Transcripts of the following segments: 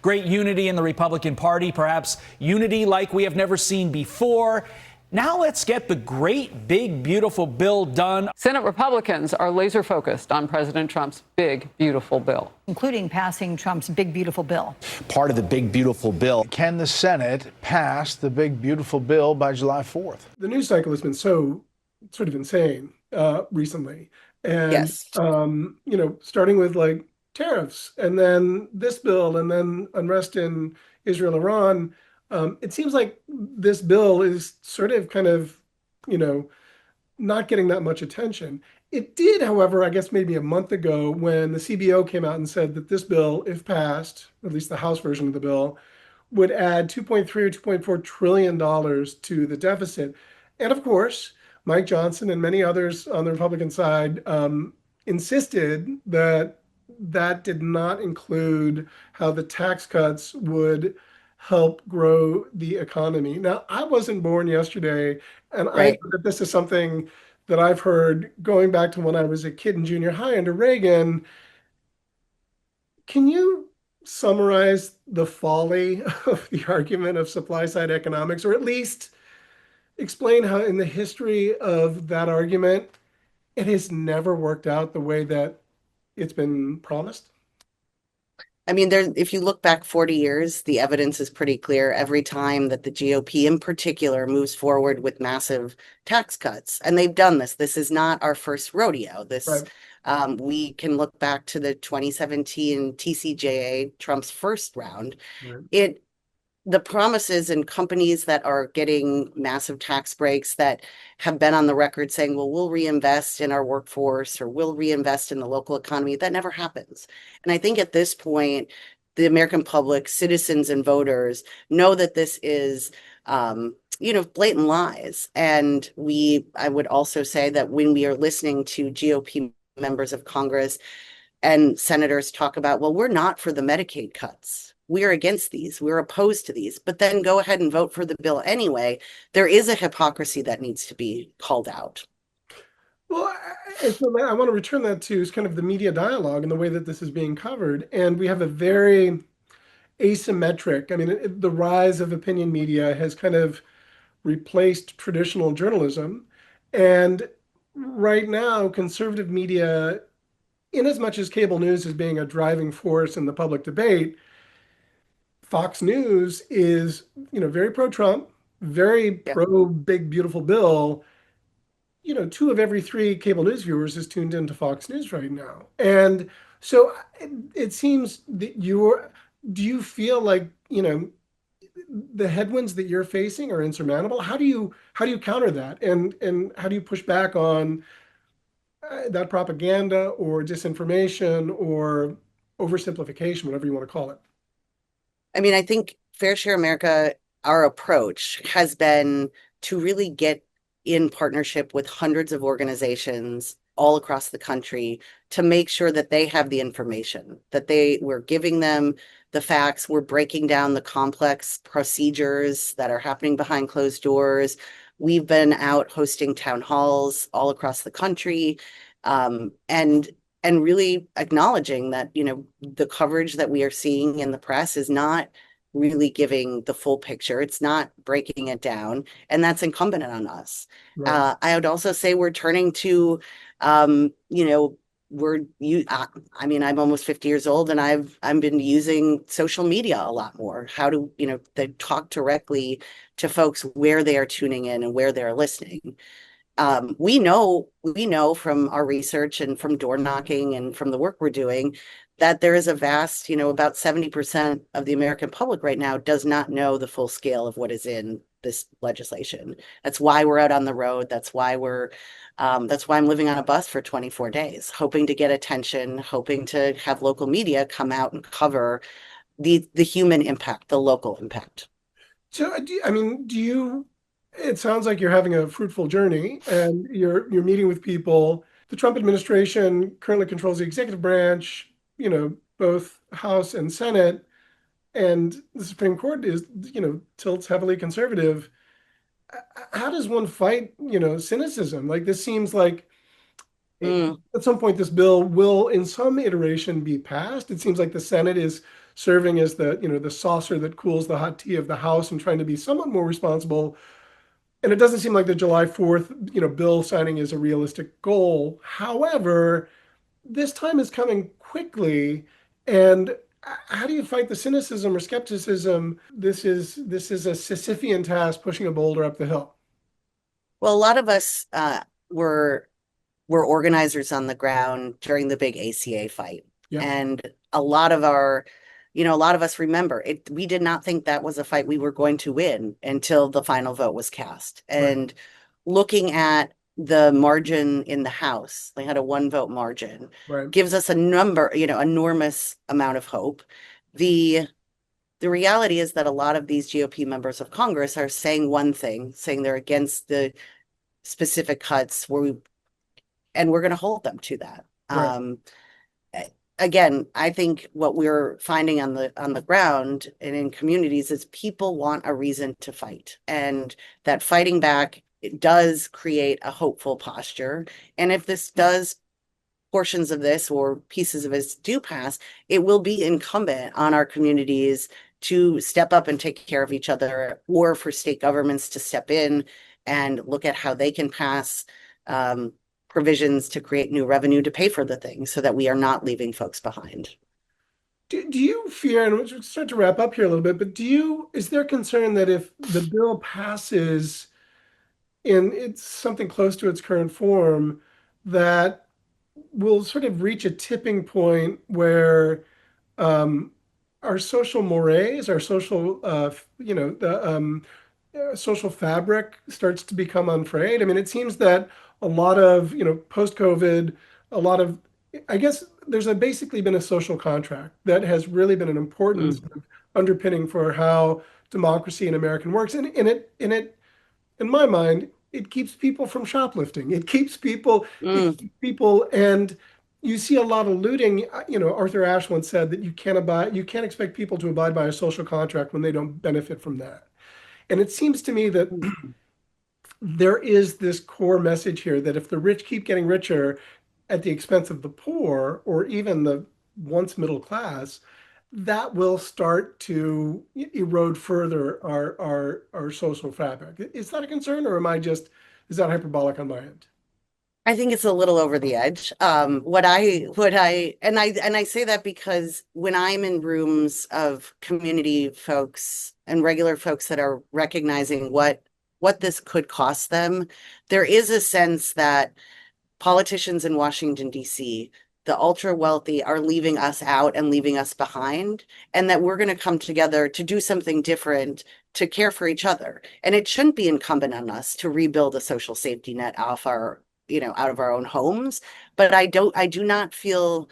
great unity in the Republican Party, perhaps unity like we have never seen before. Now let's get the great, big, beautiful bill done. Senate Republicans are laser focused on President Trump's big, beautiful bill, including passing Trump's big, beautiful bill. Part of the big, beautiful bill. Can the Senate pass the big, beautiful bill by July 4th? The news cycle has been so sort of insane recently. And, yes. Starting with like tariffs and then this bill and then unrest in Israel, Iran. It seems like this bill is sort of kind of, not getting that much attention. It did, however, I guess maybe a month ago when the CBO came out and said that this bill, if passed, at least the House version of the bill, would add $2.3 or $2.4 trillion to the deficit. And of course, Mike Johnson and many others on the Republican side insisted that that did not include how the tax cuts would help grow the economy. Now, I wasn't born yesterday, and I know that this is something that I've heard going back to when I was a kid in junior high under Reagan. Can you summarize the folly of the argument of supply-side economics, or at least explain how in the history of that argument, it has never worked out the way that it's been promised? I mean, if you look back 40 years, the evidence is pretty clear. Every time that the GOP in particular moves forward with massive tax cuts, and they've done this. This is not our first rodeo. We can look back to the 2017 TCJA, Trump's first round. The promises and companies that are getting massive tax breaks that have been on the record saying, well, we'll reinvest in our workforce or we'll reinvest in the local economy, that never happens. And I think at this point, the American public, citizens and voters know that this is, blatant lies. And I would also say that when we are listening to GOP members of Congress and senators talk about, well, we're not for the Medicaid cuts. We're against these. We're opposed to these, but then go ahead and vote for the bill anyway. There is a hypocrisy that needs to be called out. Well, I want to return that to kind of the media dialogue and the way that this is being covered. And we have a very asymmetric, the rise of opinion media has kind of replaced traditional journalism. And right now, conservative media, in as much as cable news is being a driving force in the public debate, Fox News is, very pro-Trump, very pro-big, beautiful bill. 2 of every 3 cable news viewers is tuned into Fox News right now. And so it seems that do you feel like, the headwinds that you're facing are insurmountable? How do you counter that? And how do you push back on that propaganda or disinformation or oversimplification, whatever you want to call it? I think Fair Share America, our approach has been to really get in partnership with hundreds of organizations all across the country to make sure that they have the information, that we're giving them the facts, we're breaking down the complex procedures that are happening behind closed doors. We've been out hosting town halls all across the country, and really acknowledging that, the coverage that we are seeing in the press is not really giving the full picture. It's not breaking it down. And that's incumbent on us. Right. I would also say we're turning to, I'm almost 50 years old and I've been using social media a lot more. How do, they talk directly to folks where they are tuning in and where they're listening. We know from our research and from door knocking and from the work we're doing that there is a vast, about 70% of the American public right now does not know the full scale of what is in this legislation. That's why we're out on the road. That's why I'm living on a bus for 24 days, hoping to get attention, hoping to have local media come out and cover the human impact, the local impact. So, it sounds like you're having a fruitful journey and you're meeting with people. The Trump administration currently controls the executive branch, both House and Senate, and the Supreme Court is, tilts heavily conservative. How does one fight, cynicism? Like, this seems like at some point this bill will in some iteration be passed. It seems like the Senate is serving as the saucer that cools the hot tea of the House and trying to be somewhat more responsible. And it doesn't seem like the July 4th, bill signing is a realistic goal. However, this time is coming quickly, and how do you fight the cynicism or skepticism? This is a Sisyphean task, pushing a boulder up the hill. Well, a lot of us were organizers on the ground during the big ACA fight. Yeah. And a lot of us remember it. We did not think that was a fight we were going to win until the final vote was cast. And looking at the margin in the House, they had a 1-vote margin, gives us enormous amount of hope. The reality is that a lot of these GOP members of Congress are saying one thing, saying they're against the specific cuts and we're going to hold them to that. Again, I think what we're finding on the ground and in communities is people want a reason to fight, and that fighting back, it does create a hopeful posture. And if portions of this or pieces of this do pass, it will be incumbent on our communities to step up and take care of each other, or for state governments to step in and look at how they can pass provisions to create new revenue to pay for the things so that we are not leaving folks behind. Do you fear, and we'll start to wrap up here a little bit, but is there concern that if the bill passes in it's something close to its current form, that we'll sort of reach a tipping point where our social mores, our social, social fabric starts to become unfrayed? I mean, it seems that a lot of, post-COVID, I guess there's basically been a social contract that has really been an important sort of underpinning for how democracy in America works. And in my mind, it keeps people from shoplifting. It keeps people, and you see a lot of looting. Arthur Ashe once said that you can't expect people to abide by a social contract when they don't benefit from that. And it seems to me that there is this core message here that if the rich keep getting richer at the expense of the poor, or even the once middle class, that will start to erode further our social fabric. Is that a concern, or is that hyperbolic on my end? I think it's a little over the edge. And I say that because when I'm in rooms of community folks and regular folks that are recognizing what this could cost them, there is a sense that politicians in Washington, D.C., the ultra wealthy, are leaving us out and leaving us behind, and that we're going to come together to do something different, to care for each other. And it shouldn't be incumbent on us to rebuild a social safety net out of our own homes. But I do not feel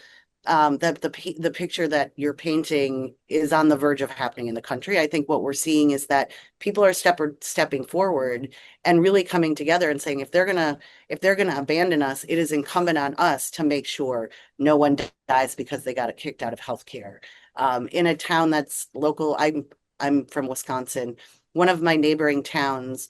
that the picture that you're painting is on the verge of happening in the country. I think what we're seeing is that people are stepping forward and really coming together and saying, if they're gonna abandon us, it is incumbent on us to make sure no one dies because they got kicked out of healthcare. In a town that's local, I'm from Wisconsin. One of my neighboring towns,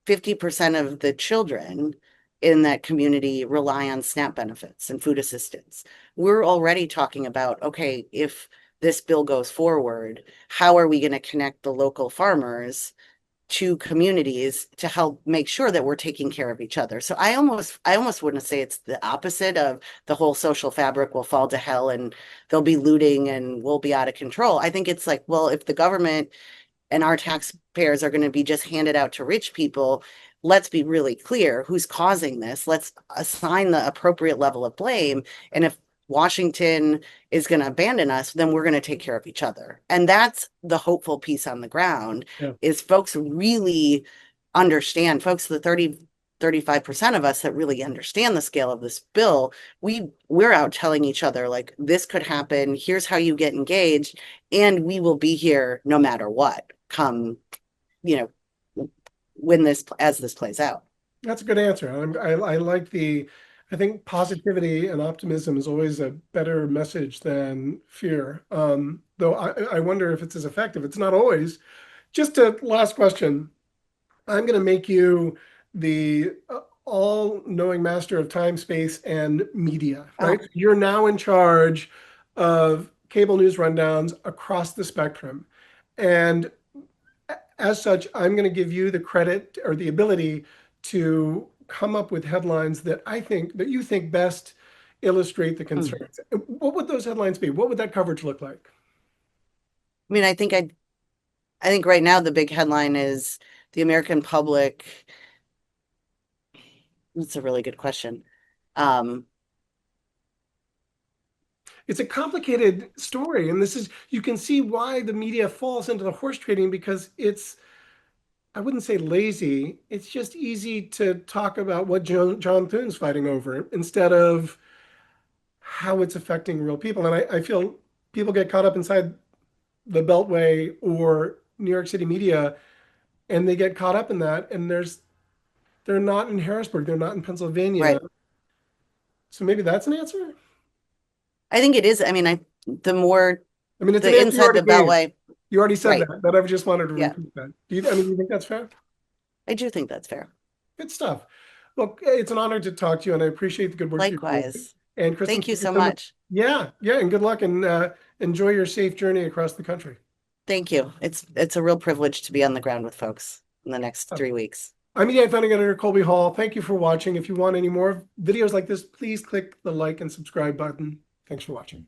50% of the children in that community rely on SNAP benefits and food assistance. We're already talking about, okay, if this bill goes forward, how are we going to connect the local farmers to communities to help make sure that we're taking care of each other? So I almost wouldn't say it's the opposite of the whole social fabric will fall to hell and there'll be looting and we'll be out of control. I think it's like, well, if the government and our taxpayers are going to be just handed out to rich people, let's be really clear who's causing this. Let's assign the appropriate level of blame. And if Washington is going to abandon us, then we're going to take care of each other. And that's the hopeful piece on the ground, is folks really understand, the 35% of us that really understand the scale of this bill. We're out telling each other, like, this could happen. Here's how you get engaged. And we will be here no matter what, come, as this plays out. That's a good answer. I think positivity and optimism is always a better message than fear. Though I wonder if it's as effective. It's not always. Just a last question. I'm going to make you the all-knowing master of time, space, and media, right? You're now in charge of cable news rundowns across the spectrum. And as such, I'm going to give you the credit or the ability to come up with headlines that you think best illustrate the concerns. What would those headlines be? What would that coverage look like? I mean, I think right now the big headline is the American public. That's a really good question. It's a complicated story, and you can see why the media falls into the horse trading, because it's, I wouldn't say lazy, it's just easy to talk about what John Thune's fighting over instead of how it's affecting real people. And I feel people get caught up inside the Beltway or New York City media, and they get caught up in that, and they're not in Harrisburg, they're not in Pennsylvania. Right. So maybe that's an answer? I think it is. I mean, it's an the answer you inside already the gave. Beltway. You already said Right. that, but I just wanted to Yeah. repeat that. Do you think that's fair? I do think that's fair. Good stuff. Look, it's an honor to talk to you, and I appreciate the good work you're doing. Likewise. And Kristen, Thank you so much. Yeah, and good luck, and enjoy your safe journey across the country. Thank you. It's a real privilege to be on the ground with folks in the next 3 weeks. I'm Mediaite founding editor Colby Hall. Thank you for watching. If you want any more videos like this, please click the like and subscribe button. Thanks for watching.